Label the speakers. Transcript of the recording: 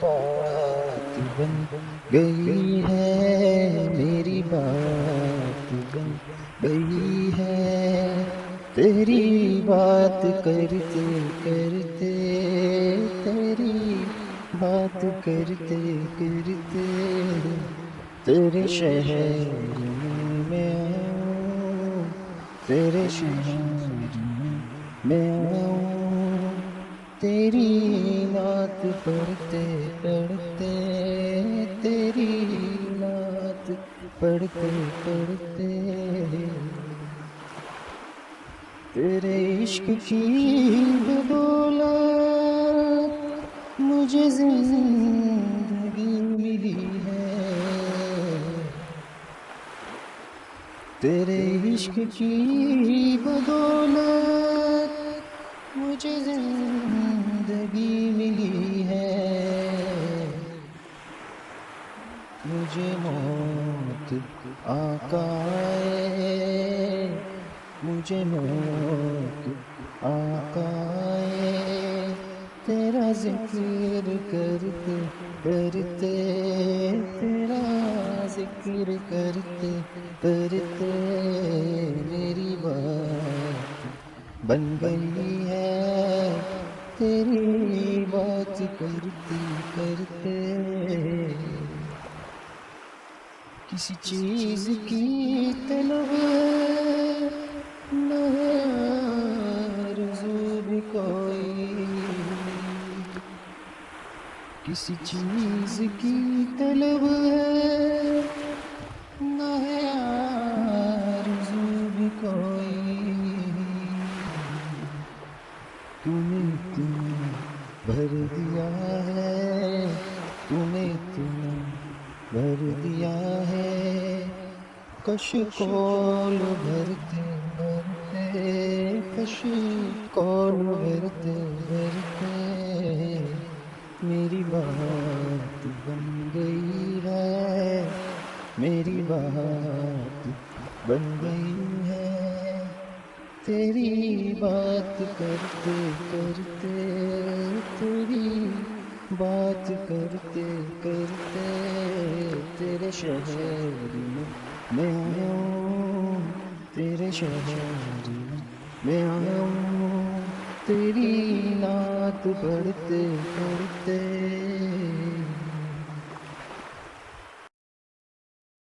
Speaker 1: بات بن گئی ہے، میری بات بن گئی ہے، تیری بات کرتے کرتے، تیری بات کرتے کرتے، تیرے شہر میں آؤں، تیرے شہر میں آؤں، تیری نعت پڑھتے پڑھتے، تیری نعت پڑھتے پڑھتے، تیرے عشق کی بدولت مجھے زندگی ملی ہے، تیرے عشق کی بدولت مجھے زندگی ملی ہے، مجھے موت آقا آئے، مجھے موت آقا آئے، تیرا ذکر کرتے کرتے، تیرا ذکر کرتے کرتے، میری بات بن گئی ہے، تیری بات کرتے کرتے، کسی چیز کی طلب ہے نہ ہے آرزو بھی کوئی، کسی چیز کی طلب ہے نہ ہے آرزو بھی کوئی، تو نے اتنا بھر دیا ہے، تو نے اتنا بھر دیا ہے، کش کول بھرتے بھرتے، کش کول بھرتے بھرتے، میری بات بن گئی ہے، میری بات بن گئی ہے، تیری بات کرتے کرتے، تیری بات کرتے کرتے، تیرے شہر میں آیا ہوں، تیرے شہر میں آیا ہوں، تیری نعت پڑھتے پڑھتے،